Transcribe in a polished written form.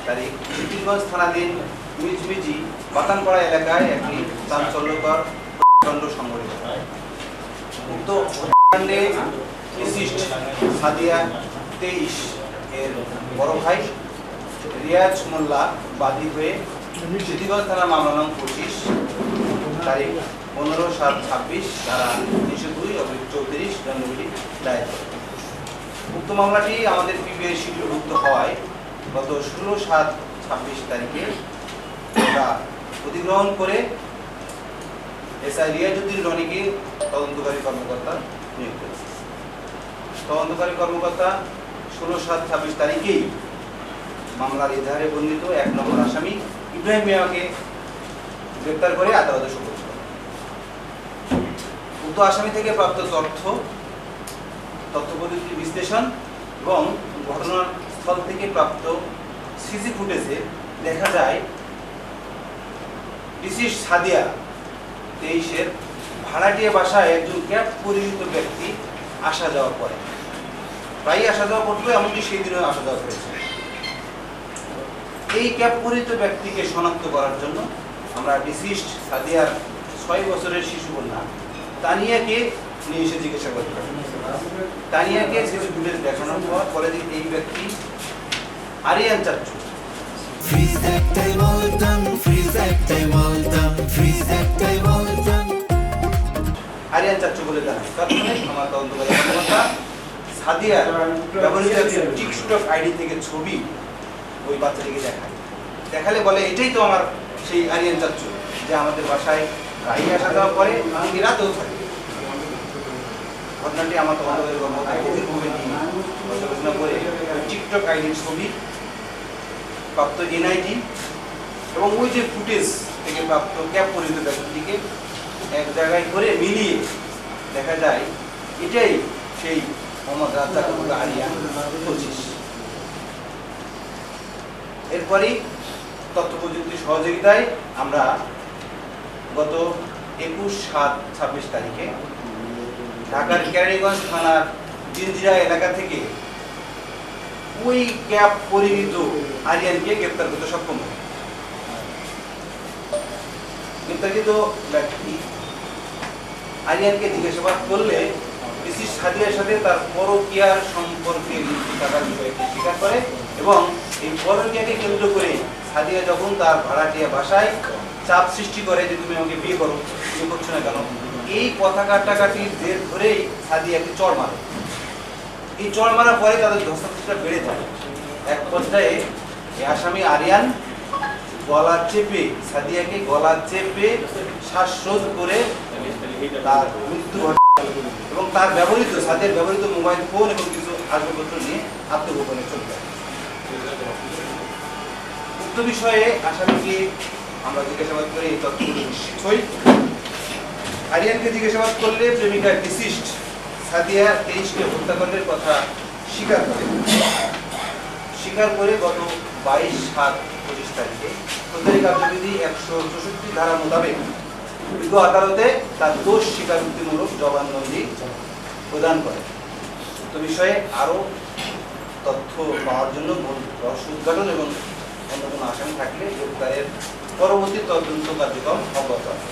তারিখ সিদ্ধিরগঞ্জ থানাধীন মিজমিজি বাতানপাড়া এলাকায় একটি চাঞ্চল্যকর কাণ্ড সংঘটিত হয়। উক্ত হত্যাকাণ্ডে বিশিষ্ট সাদিয়া 23 এর বড় ভাই রিয়াজ মোল্লা বাদী হয়ে সিদ্ধিরগঞ্জ থানা মামলা নং 25 তারিখ 15/7/26 ধারা 302/34 দণ্ডবিধি দায়ের করে। উক্ত মামলাটি আমাদের পিবিআই শিডিউলভুক্ত হওয়ায় গত 16/7/26 তারিখে আমরা অধিগ্রহণ করে এসআই রিয়াজউদ্দিন রনিকে তদন্তকারী কর্মকর্তা নিয়োগ করেছি। তদন্তকারী কর্মকর্তা 16/7/26 তারিখেই মামলার এজাহারে বর্ণিত 1 নম্বর আসামি ইব্রাহিম মিয়াকে গ্রেপ্তার করে আদালতে সোপর্দ করে। উক্ত আসামি থেকে প্রাপ্ত তথ্য প্রযুক্তি বিশ্লেষণ এবং ঘটনাস্থল থেকে প্রাপ্ত সিসি ফুটেজে দেখা যায় বিশিষ্ট সাদিয়া 23 এর ভাড়াটিয়া বাসায় একজন ক্যাব পরিচিত ব্যক্তি আসা যাওয়া করে, প্রায় আসা যাওয়া করতো, এমনকি সেই দিনও আসা যাওয়া করেছে। এই ক্যাব পরিচিত ব্যক্তিকে শনাক্ত করার জন্য আমরা বিশিষ্ট সাদিয়ার 6 বছরের শিশু কন্যা তানিয়াকে নিয়ে এসে জিজ্ঞাসাবাদ করি। তানিয়াকে সিসি ফুটেজ দেখানোর পর বলে যে এই ব্যক্তি আরিয়ান চাচ্চু। আরিয়ান চাচ্চু বলে জানায়। তৎক্ষণাৎ আমার তদন্তকারী কর্মকর্তা সাদিয়ার ব্যবহৃত টিকটক আইডি থেকে ছবি ওই বাচ্চাটিকে দেখালে বলে এটাই তো আমার সেই আরিয়ান চাচ্চু, যে আমাদের বাসায় প্রায়ই আসা যাওয়া করে, এমনকি রাতেও থাকে। ঘটনাটি আমার তদন্তকারী কর্মকর্তা গভীরভাবে নিয়ে পর্যালোচনা করে টিকটক আইডির ছবি, প্রাপ্ত এনআইডি এবং ওই যে ফুটেজ থেকে প্রাপ্ত ক্যাব পরিচিত ব্যক্তিকে এক জায়গায় করে মিলিয়ে দেখা যায় এটাই সেই মোহাম্মদ রাজ্জাক আরিয়ান 25। এরপরই তথ্য প্রযুক্তির সহযোগিতায় আমরা গত 21/7/26 তারিখে ঢাকার কেরানীগঞ্জ থানার জিঞ্জিরা এলাকা থেকে ওই ক্যাব পরিচিত আরিয়ানকে গ্রেপ্তার করতে সক্ষম হয়। গ্রেপ্তারকৃত ব্যক্তি আরিয়ানকে জিজ্ঞাসাবাদ করলে বিশিষ্ট সাদিয়ার সাথে তার পরকীয়ার সম্পর্কে লিপ্ত থাকার বিষয়টি স্বীকার করে এবং এই পরকীয়াকে কেন্দ্র করে সাদিয়া যখন তার ভাড়াটিয়া বাসায় চাপ সৃষ্টি করে যে তুমি আমাকে বিয়ে করছো না কেন, এই কথা কাটাকাটির জের ধরেই সাদিয়াকে চড় মারে। এই চড় মারার পরে তাদের ধস্তাধস্তিটা বেড়ে যায়। এক পর্যায়ে আসামি আরিয়ান সাদিয়াকে গলা চেপে শ্বাসরোধ করে তার মৃত্যু ঘটে এবং তার সাদিয়ার ব্যবহৃত মোবাইল ফোন এবং কিছু আসবাবপত্র নিয়ে আত্মগোপনে চলে যায়। উক্ত বিষয়ে আসামিকে আমরা জিজ্ঞাসাবাদ করে এই তথ্যগুলো নিশ্চিত হই। আরিয়ানকে জিজ্ঞাসাবাদ করলে প্রেমিকা বিশিষ্ট সাদিয়া 23কে হত্যাকাণ্ডের কথা স্বীকার করে গত 22/7/25 তারিখে ফৌজদারি কার্যবিধি 164 ধারা মোতাবেক বিজ্ঞ আদালতে তার দোষ স্বীকারোক্তিমূলক জবানবন্দি প্রদান করে। তো বিষয়ে আরো তথ্য পাওয়ার জন্য রহস্য উদ্ঘাটন এবং অন্য কোনো আসামি থাকলে গ্রেপ্তারের পরবর্তী তদন্ত কার্যক্রম অব্যাহত আছে।